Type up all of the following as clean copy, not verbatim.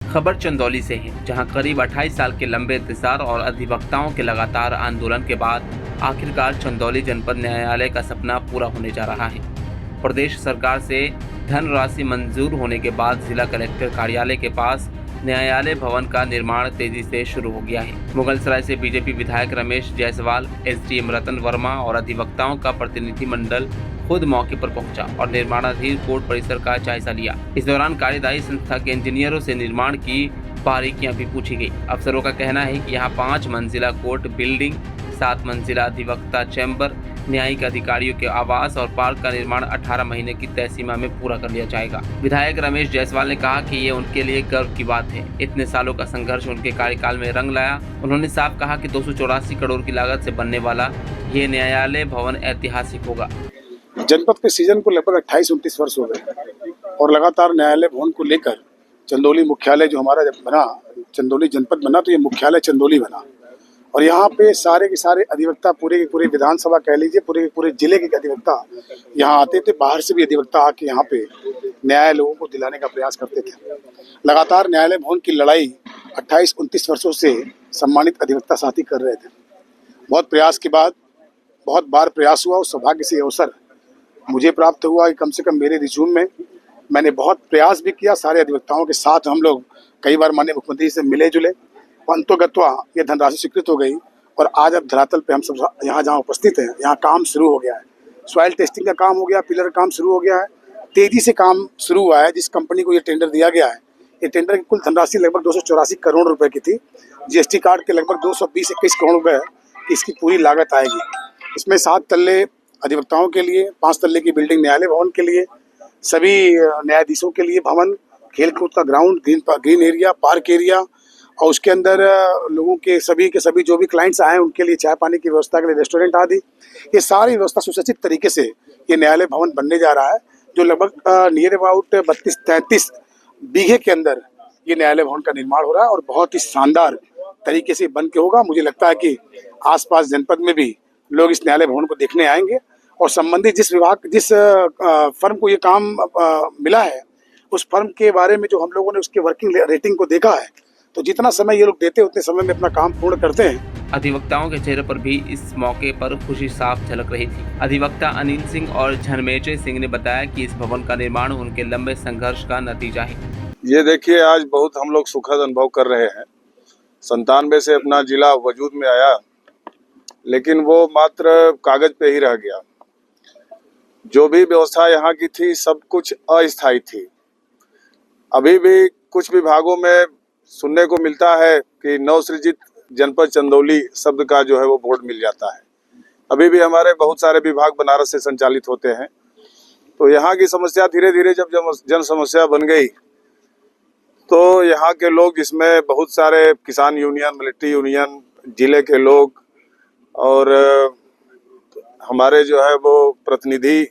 खबर चंदौली से है, जहां करीब 28 साल के लंबे इंतजार और अधिवक्ताओं के लगातार आंदोलन के बाद आखिरकार चंदौली जनपद न्यायालय का सपना पूरा होने जा रहा है। प्रदेश सरकार से धनराशि मंजूर होने के बाद जिला कलेक्टर कार्यालय के पास न्यायालय भवन का निर्माण तेजी से शुरू हो गया है। मुगलसराय से बीजेपी विधायक रमेश जायसवाल, एसडीएम रतन वर्मा और अधिवक्ताओं का प्रतिनिधिमंडल खुद मौके पर पहुंचा और निर्माणाधीन कोर्ट परिसर का जायजा लिया। इस दौरान कार्यदायी संस्था के इंजीनियरों से निर्माण की बारीकियां भी पूछी गई। अफसरों का कहना है कि यहाँ 5 मंजिला कोर्ट बिल्डिंग, 7 मंजिला अधिवक्ता चैम्बर, न्यायिक अधिकारियों के आवास और पार्क का निर्माण 18 महीने की तय सीमा में पूरा कर लिया जाएगा। विधायक रमेश जायसवाल ने कहा कि ये उनके लिए गर्व की बात है। इतने सालों का संघर्ष उनके कार्यकाल में रंग लाया। उन्होंने साफ कहा कि 284 करोड़ की लागत से बनने वाला ये न्यायालय भवन ऐतिहासिक होगा। जनपद के सीजन को लगभग 28-29 वर्ष हो गए और लगातार न्यायालय भवन को लेकर चंदौली मुख्यालय जो हमारा जब बना, चंदौली जनपद बना तो ये मुख्यालय चंदौली बना और यहाँ पे सारे के सारे अधिवक्ता, पूरे के पूरे विधानसभा कह लीजिए, पूरे के पूरे जिले के अधिवक्ता यहाँ आते थे। बाहर से भी अधिवक्ता आके यहाँ पे न्याय लोगों को दिलाने का प्रयास करते थे। लगातार न्यायालय भवन की लड़ाई 28-29 वर्षों से सम्मानित अधिवक्ता साथी कर रहे थे। बहुत प्रयास के बाद, बहुत बार प्रयास हुआ, उस सौभाग्य से अवसर मुझे प्राप्त हुआ कि कम से कम मेरे रिज्यूम में मैंने बहुत प्रयास भी किया। सारे अधिवक्ताओं के साथ हम लोग कई बार माननीय मुख्यमंत्री से मिले जुले, अंतोगत्वा ये धनराशि स्वीकृत हो गई और आज अब धरातल पे हम सब यहाँ जहाँ उपस्थित हैं, यहाँ काम शुरू हो गया है। सॉइल टेस्टिंग का काम हो गया, पिलर का काम शुरू हो गया है, तेजी से काम शुरू हुआ है। जिस कंपनी को ये टेंडर दिया गया है, ये टेंडर की कुल धनराशि लगभग 284 करोड़ रुपए की थी। जीएसटी काट के लगभग 220-21 करोड़ रुपए की इसकी पूरी लागत आएगी। इसमें 7 तल्ले अधिवक्ताओं के लिए, 5 तल्ले की बिल्डिंग न्यायालय भवन के लिए, सभी न्यायाधीशों के लिए भवन, खेलकूद का ground, green area, park area और उसके अंदर लोगों के सभी जो भी क्लाइंट्स आए उनके लिए चाय पानी की व्यवस्था के लिए रेस्टोरेंट आदि, ये सारी व्यवस्था सुसज्जित तरीके से ये न्यायालय भवन बनने जा रहा है, जो लगभग नियर अबाउट 32-33 बीघे के अंदर ये न्यायालय भवन का निर्माण हो रहा है और बहुत ही शानदार तरीके से बन के होगा। मुझे लगता है कि आसपास जनपद में भी लोग इस न्यायालय भवन को देखने आएंगे और संबंधित जिस फर्म को ये काम मिला है, उस फर्म के बारे में जो हम लोगों ने उसके वर्किंग रेटिंग को देखा है, तो जितना समय ये लोग देते हैं उतने समय में अपना काम पूर्ण करते हैं। अधिवक्ताओं के चेहरे पर भी इस मौके पर खुशी साफ झलक रही थी। अधिवक्ता अनिल सिंह और झरमेचे सिंह ने बताया कि इस भवन का निर्माण उनके लंबे संघर्ष का नतीजा है। ये देखिए, आज बहुत हम लोग सुखद अनुभव कर रहे हैं। 97 से अपना जिला वजूद में आया, लेकिन वो मात्र कागज पे ही रह गया। जो भी व्यवस्था यहाँ की थी सब कुछ अस्थायी थी। अभी भी कुछ विभागों में सुनने को मिलता है कि नवसृजित जनपद चंदौली शब्द का जो है वो बोर्ड मिल जाता है। अभी भी हमारे बहुत सारे विभाग बनारस से संचालित होते हैं। तो यहाँ की समस्या धीरे धीरे जब जन समस्या बन गई तो यहाँ के लोग, जिसमें बहुत सारे किसान यूनियन, मिलिट्री यूनियन, जिले के लोग और हमारे जो है वो प्रतिनिधि,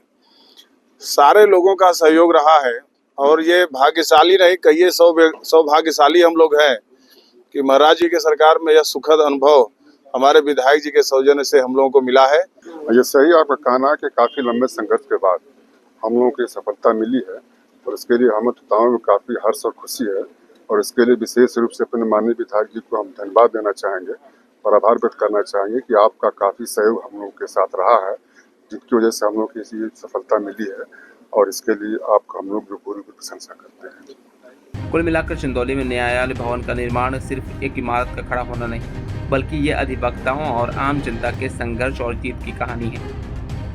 सारे लोगों का सहयोग रहा है। और ये भाग्यशाली नहीं कहिए, सौभाग्यशाली हम लोग हैं कि महाराज जी के सरकार में यह सुखद अनुभव हमारे विधायक जी के सौजन्य से हम लोगों को मिला है। ये सही आपका कहना है कि काफ़ी लंबे संघर्ष के बाद हम लोगों को सफलता मिली है और इसके लिए हम अधिवक्ताओं में काफ़ी हर्ष और खुशी है और इसके लिए विशेष रूप से अपने माननीय विधायक जी को हम धन्यवाद देना चाहेंगे और आभार व्यक्त करना चाहेंगे कि आपका काफ़ी सहयोग हम लोगों के साथ रहा है, जिसकी वजह से हम लोग को ये सफलता मिली है और इसके लिए आपका हम लोग पूरी प्रशंसा करते हैं। कुल मिलाकर चंदौली में न्यायालय भवन का निर्माण सिर्फ एक इमारत का खड़ा होना नहीं, बल्कि ये अधिवक्ताओं और आम जनता के संघर्ष और जीत की कहानी है।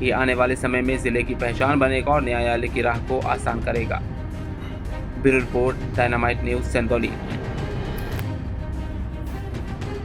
ये आने वाले समय में जिले की पहचान बनेगा और न्यायालय की राह को आसान करेगा। Bureau report, dynamite news, Chandauli.